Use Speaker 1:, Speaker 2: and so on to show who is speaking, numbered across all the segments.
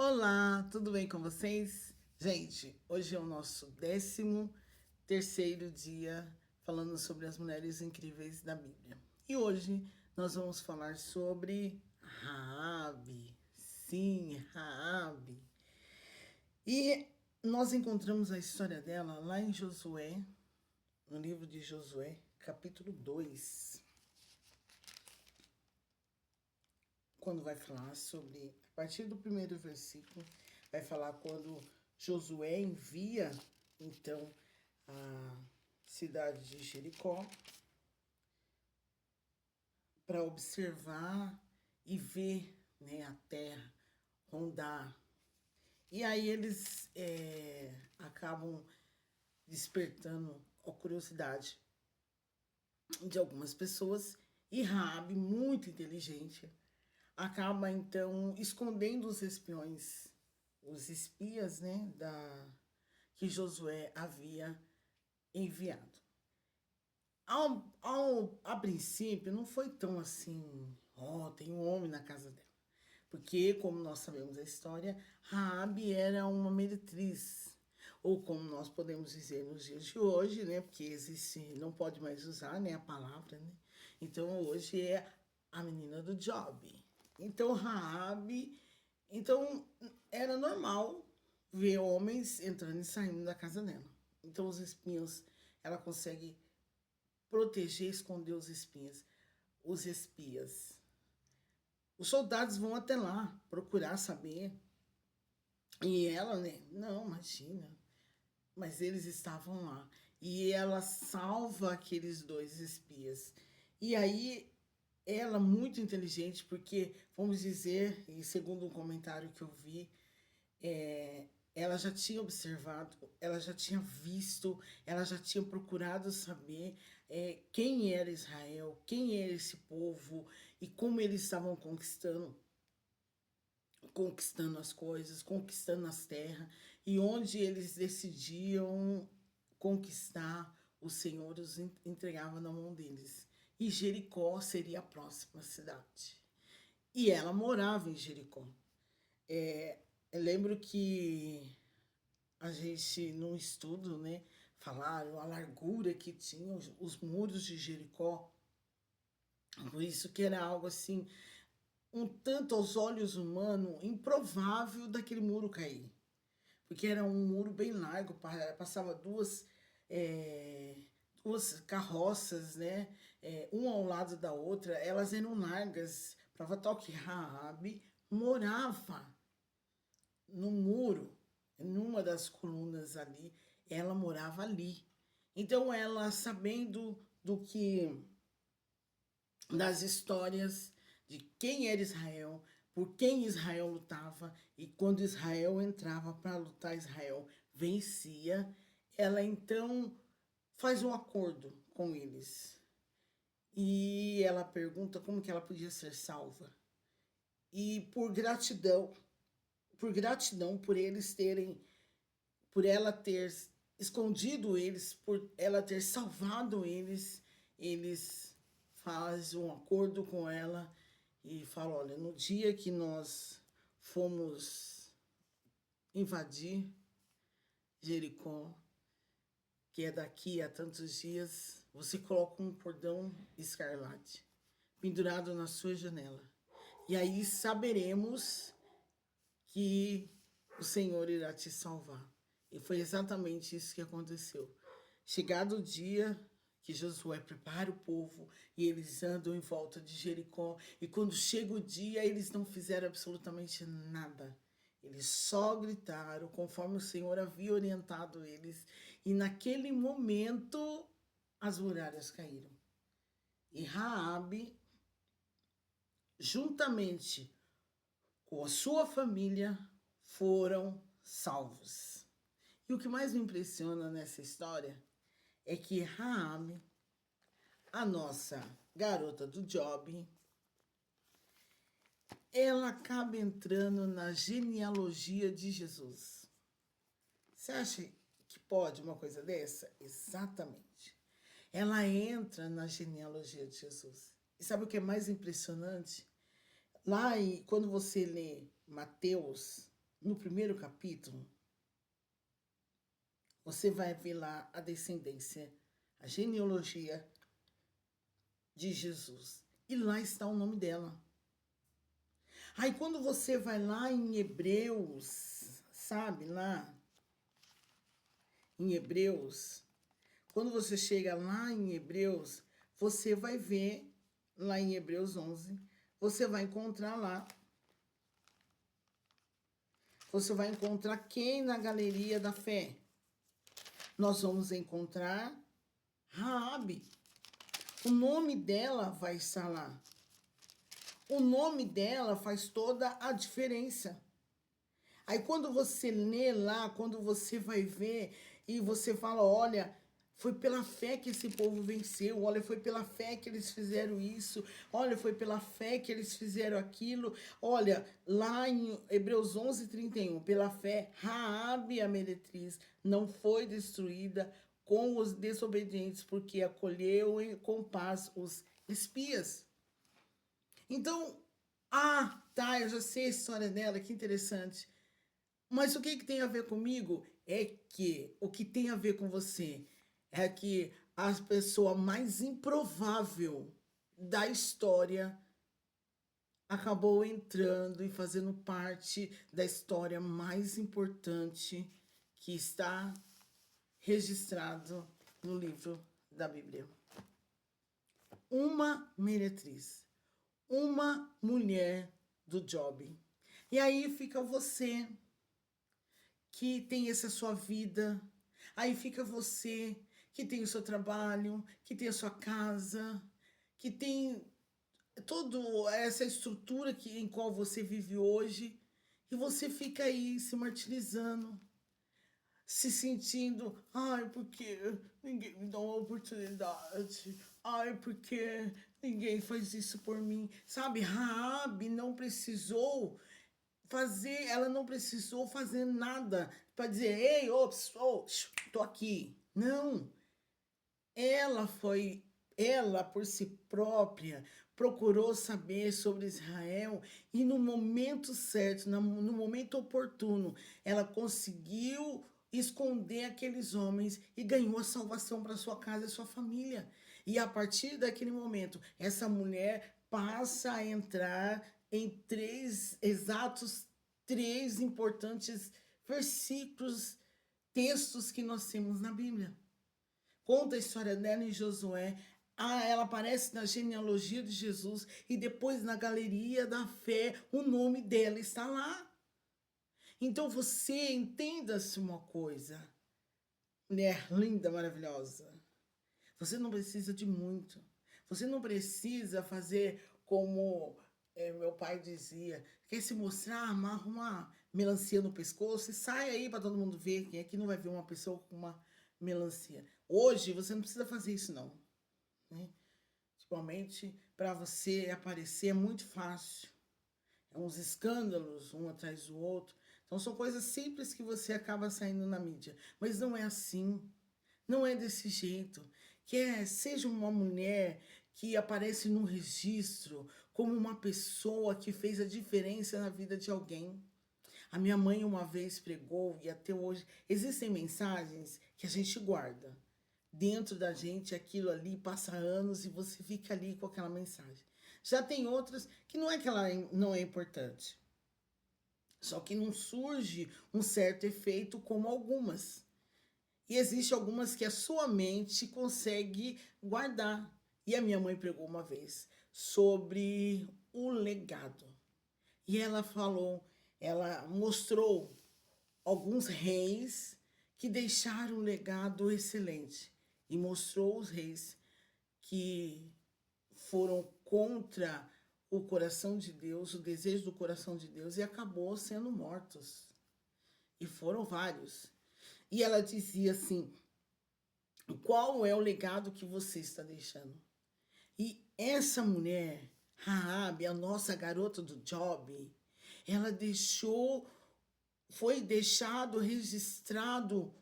Speaker 1: Olá, tudo bem com vocês? Gente, hoje é o nosso 13º dia falando sobre as mulheres incríveis da Bíblia. E hoje nós vamos falar sobre Raabe. Sim, Raabe. E nós encontramos a história dela lá em Josué, no livro de Josué, capítulo 2. Quando vai falar sobre, a partir do primeiro versículo, vai falar quando Josué envia, então, a cidade de Jericó para observar e ver, né, a terra, rondar. E aí eles acabam despertando a curiosidade de algumas pessoas, e Raabe, muito inteligente, acaba então escondendo os espiões, os espias, né, que Josué havia enviado. A princípio não foi tão assim, tem um homem na casa dela. Porque, como nós sabemos a história, Raabe era uma meretriz. Ou como nós podemos dizer nos dias de hoje, né? Porque existe, não pode mais usar, né, a palavra, né? Então hoje é a menina do job. Então Raabe, então era normal ver homens entrando e saindo da casa dela. Então os espinhos, ela consegue proteger, esconder os espias. Os soldados vão até lá procurar saber. E ela, né? Não, imagina. Mas eles estavam lá. E ela salva aqueles dois espias. E aí, ela, muito inteligente, porque, vamos dizer, e segundo um comentário que eu vi, ela já tinha observado, ela já tinha visto, ela já tinha procurado saber quem era Israel, quem era esse povo e como eles estavam conquistando as coisas, conquistando as terras, e onde eles decidiam conquistar, o Senhor os entregava na mão deles. E Jericó seria a próxima cidade. E ela morava em Jericó. Eu lembro que a gente, num estudo, né, falaram a largura que tinham os muros de Jericó. Por isso que era algo assim, um tanto aos olhos humanos, improvável daquele muro cair. Porque era um muro bem largo, passava duas carroças, né? Uma ao lado da outra, elas eram largas, para tal que Raabe morava no muro, numa das colunas ali, ela morava ali. Então ela, sabendo das histórias de quem era Israel, por quem Israel lutava, e quando Israel entrava para lutar, Israel vencia, ela então faz um acordo com eles. E ela pergunta como que ela podia ser salva. E por eles terem, por ela ter escondido eles, por ela ter salvado eles, eles fazem um acordo com ela e falam, olha, no dia que nós fomos invadir Jericó, que é daqui a tantos dias, você coloca um cordão escarlate pendurado na sua janela. E aí saberemos que o Senhor irá te salvar. E foi exatamente isso que aconteceu. Chegado o dia que Josué prepara o povo e eles andam em volta de Jericó, e quando chega o dia, eles não fizeram absolutamente nada. Eles só gritaram conforme o Senhor havia orientado eles, e naquele momento as muralhas caíram. E Raabe, juntamente com a sua família, foram salvos. E o que mais me impressiona nessa história é que Raabe, a nossa garota do job, ela acaba entrando na genealogia de Jesus. Você acha que pode uma coisa dessa? Exatamente. Ela entra na genealogia de Jesus. E sabe o que é mais impressionante? Lá, quando você lê Mateus, no primeiro capítulo, você vai ver lá a descendência, a genealogia de Jesus. E lá está o nome dela. Aí quando você vai lá em Hebreus, sabe, lá em Hebreus, quando você chega lá em Hebreus, você vai ver lá em Hebreus 11, você vai encontrar lá, você vai encontrar quem na galeria da fé? Nós vamos encontrar Raabe. O nome dela vai estar lá. O nome dela faz toda a diferença. Aí quando você lê lá, quando você vai ver e você fala, olha, foi pela fé que esse povo venceu, olha, foi pela fé que eles fizeram isso, olha, foi pela fé que eles fizeram aquilo. Olha, lá em Hebreus 11:31, pela fé, Raabe, a meretriz, não foi destruída com os desobedientes, porque acolheu com paz os espias. Então, tá, eu já sei a história dela, que interessante. Mas o que tem a ver comigo é que o que tem a ver com você é que a pessoa mais improvável da história acabou entrando e fazendo parte da história mais importante que está registrado no livro da Bíblia. Uma meretriz, uma mulher do Job. E aí fica você que tem essa sua vida, aí fica você que tem o seu trabalho, que tem a sua casa, que tem toda essa estrutura em qual você vive hoje, e você fica aí se martirizando, se sentindo, ai, porque ninguém me dá uma oportunidade, ai, porque ninguém faz isso por mim, sabe? Raabe não precisou ela não precisou fazer nada para dizer, ei, ops, tô aqui. Não, ela por si própria procurou saber sobre Israel e no momento certo, no momento oportuno, ela conseguiu esconder aqueles homens e ganhou a salvação para sua casa e sua família. E a partir daquele momento, essa mulher passa a entrar em três importantes versículos, textos que nós temos na Bíblia. Conta a história dela em Josué. Ela aparece na genealogia de Jesus e depois na galeria da fé, o nome dela está lá. Então você entenda-se uma coisa, mulher linda, maravilhosa. Você não precisa de muito. Você não precisa fazer como meu pai dizia, quer se mostrar, amarra uma melancia no pescoço e sai aí para todo mundo ver. Quem aqui não vai ver uma pessoa com uma melancia? Hoje você não precisa fazer isso não, né? Principalmente para você aparecer é muito fácil. É uns escândalos um atrás do outro. Então são coisas simples que você acaba saindo na mídia, mas não é assim. Não é desse jeito. Seja uma mulher que aparece no registro como uma pessoa que fez a diferença na vida de alguém. A minha mãe uma vez pregou e até hoje existem mensagens que a gente guarda dentro da gente, aquilo ali passa anos e você fica ali com aquela mensagem. Já tem outras que não é que ela não é importante, só que não surge um certo efeito como algumas. E existe algumas que a sua mente consegue guardar. E a minha mãe pregou uma vez sobre o legado. E ela mostrou alguns reis que deixaram um legado excelente. E mostrou os reis que foram contra o coração de Deus, o desejo do coração de Deus, e acabou sendo mortos. E foram vários. E ela dizia assim, qual é o legado que você está deixando? E essa mulher, Raabe, a nossa garota do Job, ela foi deixado registrado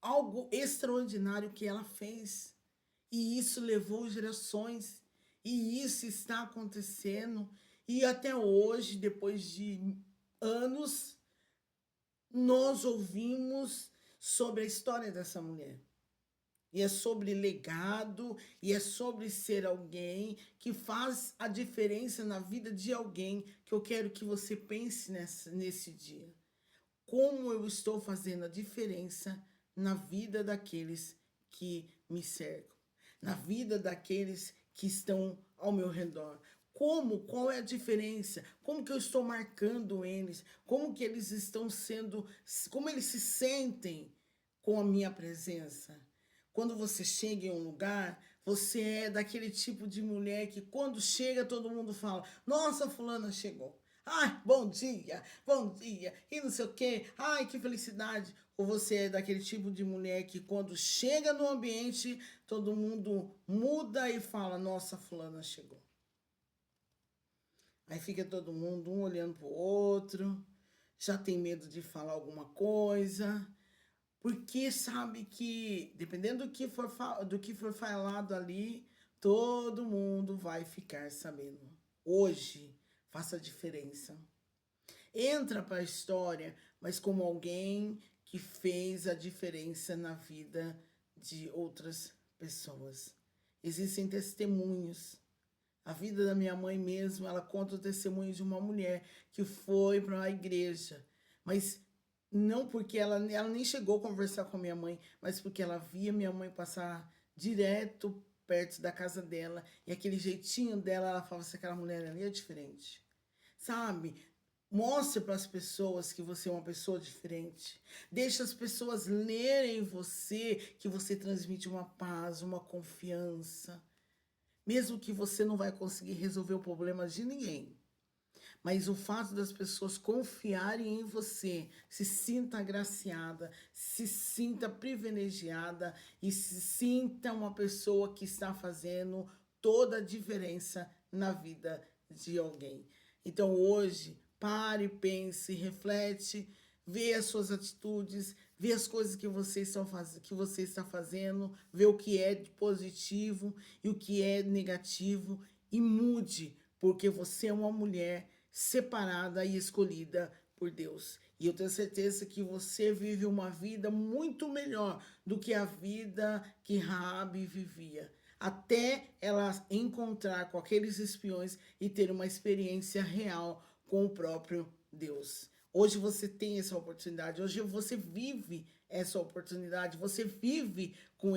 Speaker 1: algo extraordinário que ela fez. E isso levou gerações. E isso está acontecendo. E até hoje, depois de anos, nós ouvimos sobre a história dessa mulher. E é sobre legado, e é sobre ser alguém que faz a diferença na vida de alguém, que eu quero que você pense nesse dia. Como eu estou fazendo a diferença na vida daqueles que me cercam, na vida daqueles que estão ao meu redor. Qual é a diferença? Como que eu estou marcando eles? Como que eles estão sendo, como eles se sentem com a minha presença? Quando você chega em um lugar, você é daquele tipo de mulher que quando chega todo mundo fala: "Nossa, fulana chegou. Ai, bom dia", e não sei o quê. Ai, que felicidade. Ou você é daquele tipo de mulher que quando chega no ambiente, todo mundo muda e fala: "Nossa, fulana chegou". Aí fica todo mundo um olhando pro outro, já tem medo de falar alguma coisa. Porque sabe que, dependendo do que for falado ali, todo mundo vai ficar sabendo. Hoje, faça a diferença. Entra para a história, mas como alguém que fez a diferença na vida de outras pessoas. Existem testemunhos. A vida da minha mãe mesmo, ela conta o testemunho de uma mulher que foi para a igreja, mas não porque ela nem chegou a conversar com a minha mãe, mas porque ela via minha mãe passar direto perto da casa dela e aquele jeitinho dela, ela falava assim, aquela mulher ali é diferente. Sabe? Mostre para as pessoas que você é uma pessoa diferente. Deixe as pessoas lerem em você que você transmite uma paz, uma confiança. Mesmo que você não vai conseguir resolver o problema de ninguém. Mas o fato das pessoas confiarem em você, se sinta agraciada, se sinta privilegiada e se sinta uma pessoa que está fazendo toda a diferença na vida de alguém. Então hoje, pare, pense, reflete, vê as suas atitudes, vê as coisas que que você está fazendo, vê o que é de positivo e o que é negativo e mude, porque você é uma mulher separada e escolhida por Deus. E eu tenho certeza que você vive uma vida muito melhor do que a vida que Raabe vivia. Até ela encontrar com aqueles espiões e ter uma experiência real com o próprio Deus. Hoje você tem essa oportunidade, hoje você vive essa oportunidade, você vive com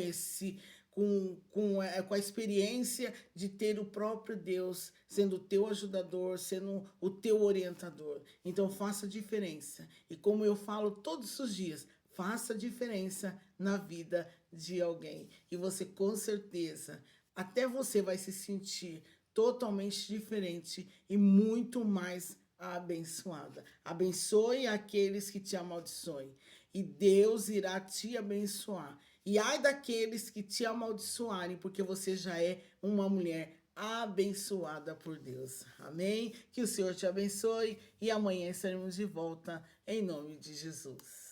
Speaker 1: com a experiência de ter o próprio Deus sendo o teu ajudador, sendo o teu orientador. Então faça diferença. E como eu falo todos os dias, faça diferença na vida de alguém. E você com certeza, até você vai se sentir totalmente diferente e muito mais abençoada. Abençoe aqueles que te amaldiçoem e Deus irá te abençoar. E ai daqueles que te amaldiçoarem, porque você já é uma mulher abençoada por Deus. Amém? Que o Senhor te abençoe e amanhã estaremos de volta em nome de Jesus.